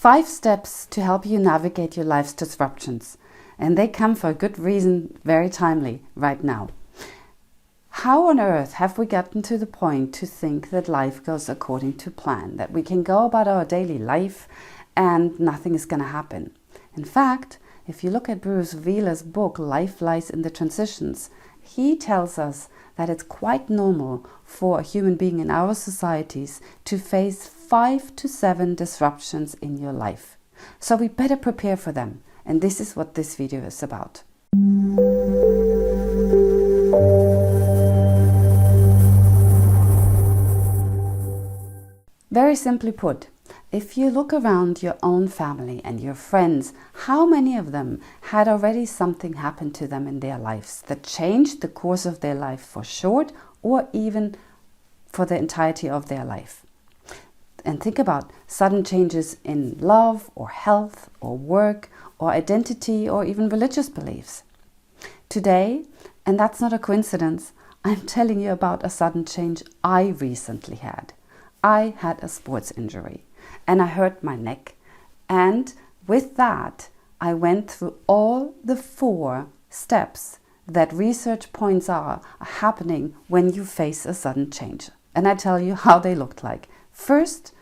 5 steps to help you navigate your life's disruptions. And they come for a good reason, very timely right now. How on earth have we gotten to the point to think that life goes according to plan, that we can go about our daily life and nothing is going to happen? In fact, if you look at Bruce Feiler's book, Life Lies in the Transitions, he tells us that it's quite normal for a human being in our societies to face 5 to 7 disruptions in your life. So we better prepare for them. And this is what this video is about. Very simply put, if you look around your own family and your friends, how many of them had already something happen to them in their lives that changed the course of their life for short or even for the entirety of their life? And think about sudden changes in love or health or work or identity or even religious beliefs. Today, and that's not a coincidence, I'm telling you about a sudden change I recently had. I had a sports injury and I hurt my neck, and with that I went through all the 4 steps that research points are happening when you face a sudden change. And I tell you how they looked like. First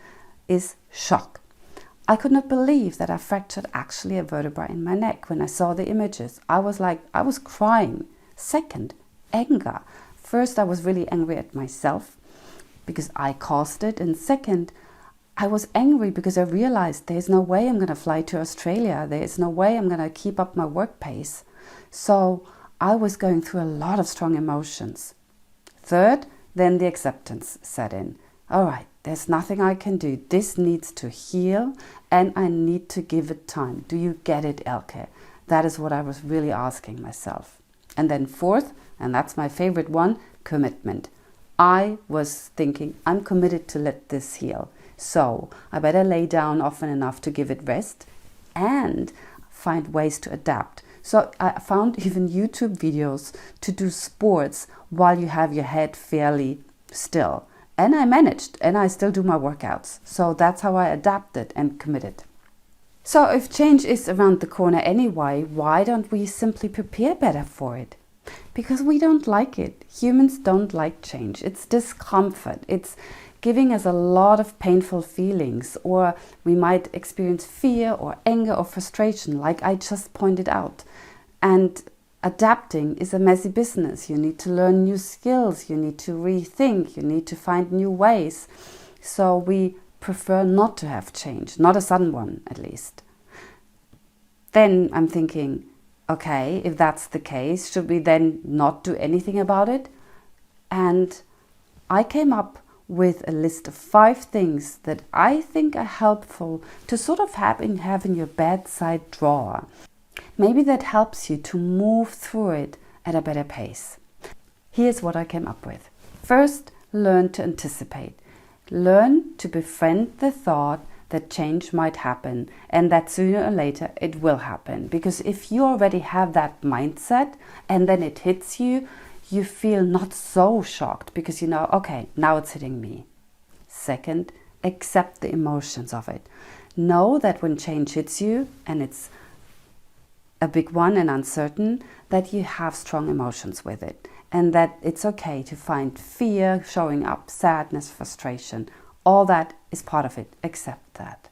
is shock. I could not believe that I fractured actually a vertebra in my neck when I saw the images. I was crying. Second, anger. First, I was really angry at myself because I caused it. And second, I was angry because I realized there's no way I'm going to fly to Australia. There's no way I'm going to keep up my work pace. So I was going through a lot of strong emotions. Third, then the acceptance set in. All right, there's nothing I can do. This needs to heal and I need to give it time. Do you get it, Elke? That is what I was really asking myself. And then fourth, and that's my favorite one, commitment. I was thinking, I'm committed to let this heal. So I better lay down often enough to give it rest and find ways to adapt. So I found even YouTube videos to do sports while you have your head fairly still. And I managed, and I still do my workouts. So that's how I adapted and committed. So if change is around the corner anyway, why don't we simply prepare better for it? Because we don't like it. Humans don't like change. It's discomfort. It's giving us a lot of painful feelings, or we might experience fear or anger or frustration, like I just pointed out. And adapting is a messy business. You need to learn new skills. You need to rethink. You need to find new ways. So we prefer not to have change, not a sudden one at least. Then I'm thinking, okay, if that's the case, should we then not do anything about it? And I came up with a list of 5 things that I think are helpful to sort of have in your bedside drawer. Maybe that helps you to move through it at a better pace. Here's what I came up with. First, learn to anticipate. Learn to befriend the thought that change might happen and that sooner or later it will happen. Because if you already have that mindset and then it hits you, you feel not so shocked because you know, okay, now it's hitting me. Second, accept the emotions of it. Know that when change hits you and it's a big one and uncertain, that you have strong emotions with it and that it's okay to find fear showing up, sadness, frustration. All that is part of it. Accept that.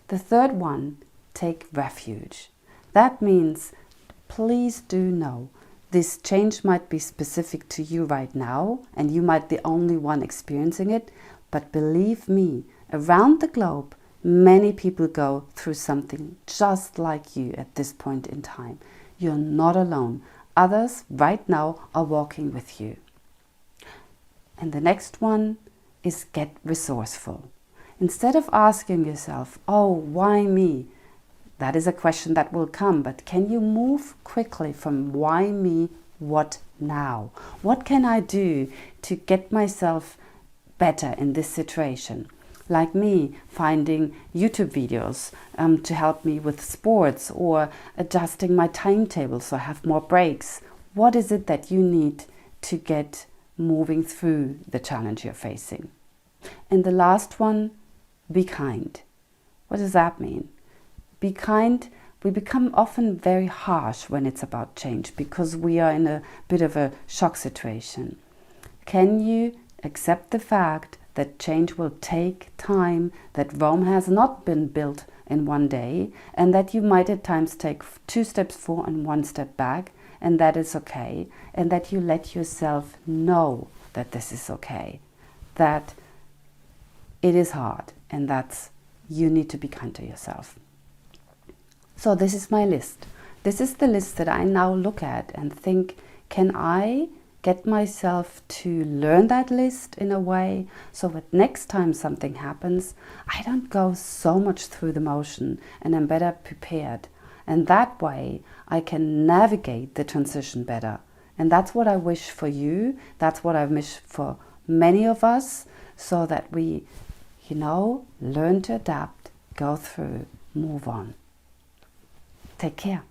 The third one, take refuge. That means please do know this change might be specific to you right now and you might be the only one experiencing it, but believe me, around the globe, many people go through something just like you at this point in time. You're not alone. Others right now are walking with you. And the next one is get resourceful. Instead of asking yourself, oh, why me? That is a question that will come, but can you move quickly from why me, what now? What can I do to get myself better in this situation? Like me, finding YouTube videos to help me with sports or adjusting my timetable so I have more breaks. What is it that you need to get moving through the challenge you're facing? And the last one, be kind. What does that mean? Be kind. We become often very harsh when it's about change because we are in a bit of a shock situation. Can you accept the fact that change will take time, that Rome has not been built in one day, and that you might at times take 2 steps forward and 1 step back, and that is okay, and that you let yourself know that this is okay, that it is hard, and that's you need to be kind to yourself. So this is my list. This is the list that I now look at and think, can I get myself to learn that list in a way so that next time something happens, I don't go so much through the motion and I'm better prepared. And that way I can navigate the transition better. And that's what I wish for you. That's what I wish for many of us, so that we, learn to adapt, go through, move on. Take care.